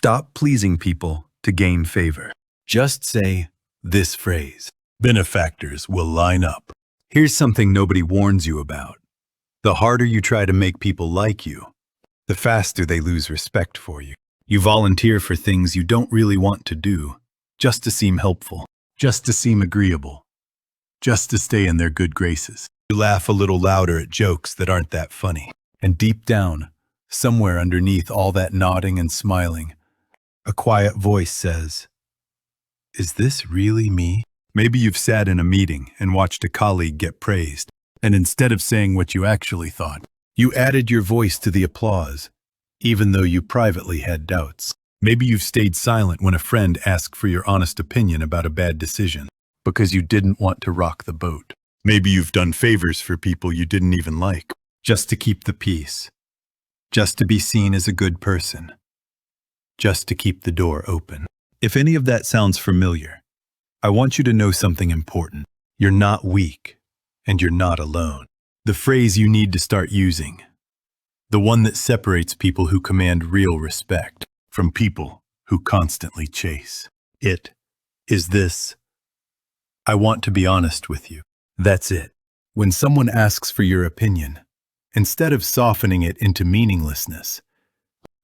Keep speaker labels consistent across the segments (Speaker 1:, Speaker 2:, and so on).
Speaker 1: Stop pleasing people to gain favor. Just say this phrase. Benefactors will line up. Here's something nobody warns you about. The harder you try to make people like you, the faster they lose respect for you. You volunteer for things you don't really want to do, just to seem helpful, just to seem agreeable, just to stay in their good graces. You laugh a little louder at jokes that aren't that funny. And deep down, somewhere underneath all that nodding and smiling, a quiet voice says, "Is this really me?" Maybe you've sat in a meeting and watched a colleague get praised, and instead of saying what you actually thought, you added your voice to the applause, even though you privately had doubts. Maybe you've stayed silent when a friend asked for your honest opinion about a bad decision, because you didn't want to rock the boat. Maybe you've done favors for people you didn't even like, just to keep the peace, just to be seen as a good person, just to keep the door open. If any of that sounds familiar, I want you to know something important. You're not weak, and you're not alone. The phrase you need to start using, the one that separates people who command real respect from people who constantly chase, it is this: I want to be honest with you. That's it. When someone asks for your opinion, instead of softening it into meaninglessness,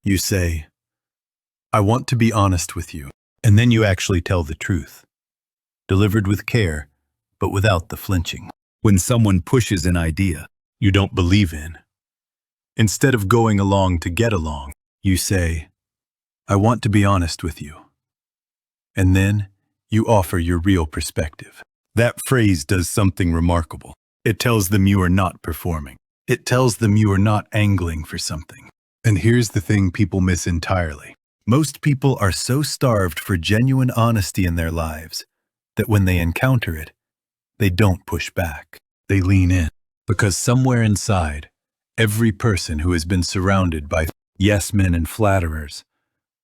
Speaker 1: you say, I want to be honest with you. And then you actually tell the truth, delivered with care, but without the flinching. When someone pushes an idea you don't believe in, instead of going along to get along, you say, I want to be honest with you. And then you offer your real perspective. That phrase does something remarkable. It tells them you are not performing. It tells them you are not angling for something. And here's the thing people miss entirely. Most people are so starved for genuine honesty in their lives that when they encounter it, they don't push back. They lean in. Because somewhere inside, every person who has been surrounded by yes men and flatterers,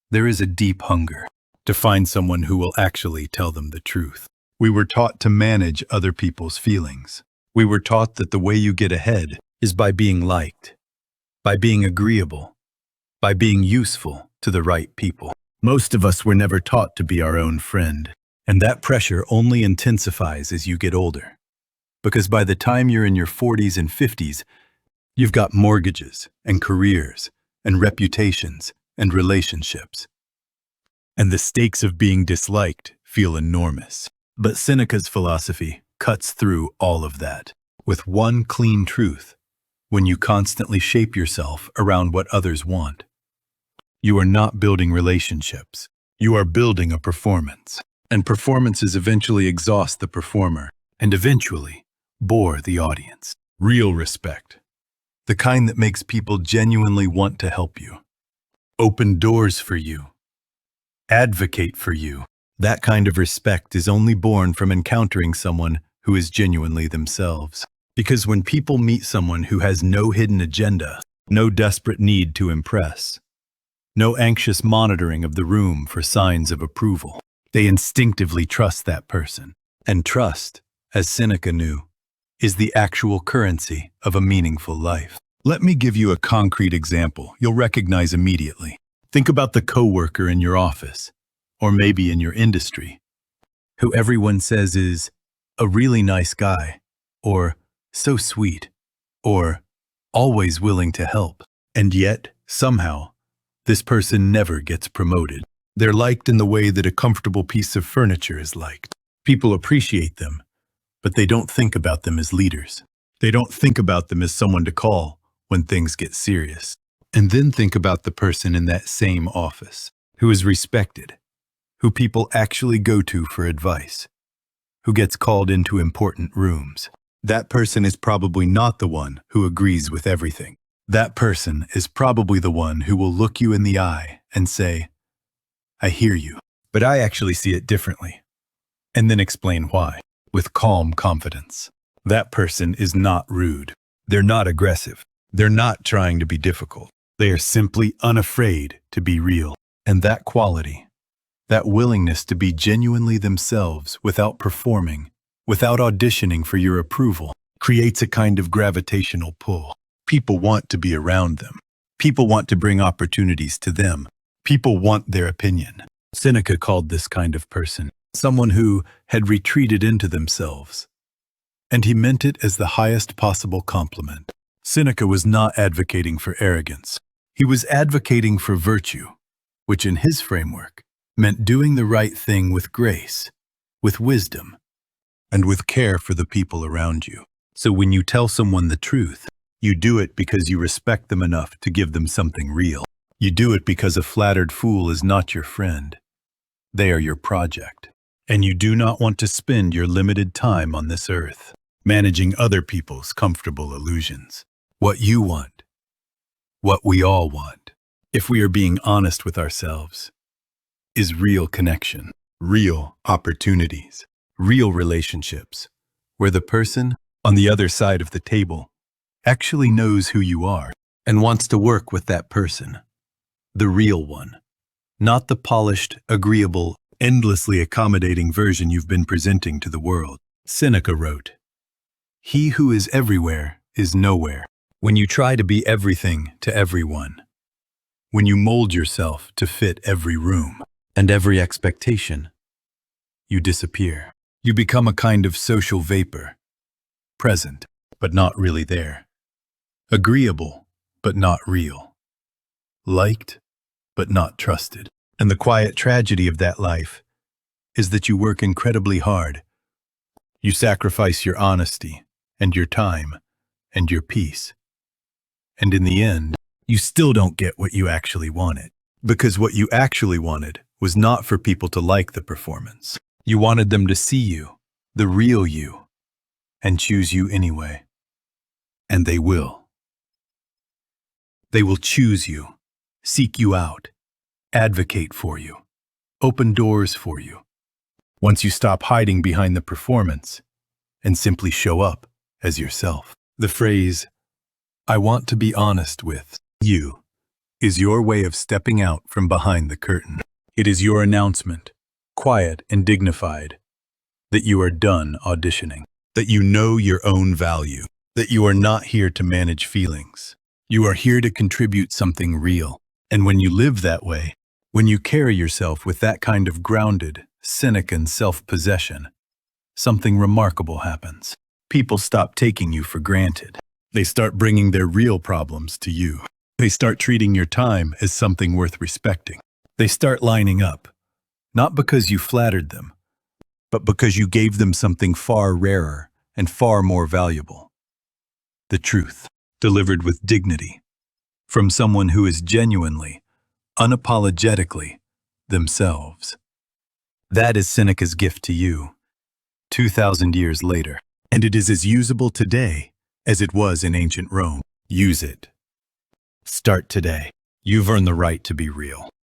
Speaker 1: there is a deep hunger to find someone who will actually tell them the truth. We were taught to manage other people's feelings. We were taught that the way you get ahead is by being liked, by being agreeable, by being useful to the right people. Most of us were never taught to be our own friend, and that pressure only intensifies as you get older. Because by the time you're in your 40s and 50s, you've got mortgages and careers and reputations and relationships. And the stakes of being disliked feel enormous. But Seneca's philosophy cuts through all of that with one clean truth. When you constantly shape yourself around what others want, you are not building relationships. You are building a performance. And performances eventually exhaust the performer and eventually bore the audience. Real respect, the kind that makes people genuinely want to help you, open doors for you, advocate for you. That kind of respect is only born from encountering someone who is genuinely themselves. Because when people meet someone who has no hidden agenda, no desperate need to impress, no anxious monitoring of the room for signs of approval, they instinctively trust that person. And trust, as Seneca knew, is the actual currency of a meaningful life. Let me give you a concrete example you'll recognize immediately. Think about the coworker in your office, or maybe in your industry, who everyone says is a really nice guy, or so sweet, or always willing to help. And yet, somehow, this person never gets promoted. They're liked in the way that a comfortable piece of furniture is liked. People appreciate them, but they don't think about them as leaders. They don't think about them as someone to call when things get serious. And then think about the person in that same office who is respected, who people actually go to for advice, who gets called into important rooms. That person is probably not the one who agrees with everything. That person is probably the one who will look you in the eye and say, I hear you, but I actually see it differently. And then explain why, with calm confidence. That person is not rude. They're not aggressive. They're not trying to be difficult. They are simply unafraid to be real. And that quality, that willingness to be genuinely themselves without performing, without auditioning for your approval, creates a kind of gravitational pull. People want to be around them. People want to bring opportunities to them. People want their opinion. Seneca called this kind of person someone who had retreated into themselves. And he meant it as the highest possible compliment. Seneca was not advocating for arrogance. He was advocating for virtue, which in his framework meant doing the right thing with grace, with wisdom, and with care for the people around you. So when you tell someone the truth, you do it because you respect them enough to give them something real. You do it because a flattered fool is not your friend. They are your project. And you do not want to spend your limited time on this earth managing other people's comfortable illusions. What you want, what we all want, if we are being honest with ourselves, is real connection, real opportunities, real relationships, where the person on the other side of the table actually knows who you are and wants to work with that person, the real one, not the polished, agreeable, endlessly accommodating version you've been presenting to the world. Seneca wrote, "He who is everywhere is nowhere." When you try to be everything to everyone, when you mold yourself to fit every room and every expectation, you disappear. You become a kind of social vapor, present, but not really there, agreeable, but not real, liked, but not trusted. And the quiet tragedy of that life is that you work incredibly hard. You sacrifice your honesty and your time and your peace. And in the end, you still don't get what you actually wanted. Because what you actually wanted was not for people to like the performance. You wanted them to see you, the real you, and choose you anyway. And they will. They will choose you, seek you out, advocate for you, open doors for you, once you stop hiding behind the performance and simply show up as yourself. The phrase, "I want to be honest with you," is your way of stepping out from behind the curtain. It is your announcement, quiet and dignified, that you are done auditioning, that you know your own value, that you are not here to manage feelings. You are here to contribute something real. And when you live that way, when you carry yourself with that kind of grounded, Senecan self-possession, something remarkable happens. People stop taking you for granted. They start bringing their real problems to you. They start treating your time as something worth respecting. They start lining up, not because you flattered them, but because you gave them something far rarer and far more valuable. The truth, delivered with dignity, from someone who is genuinely, unapologetically, themselves. That is Seneca's gift to you, 2,000 years later. And it is as usable today as it was in ancient Rome. Use it. Start today. You've earned the right to be real.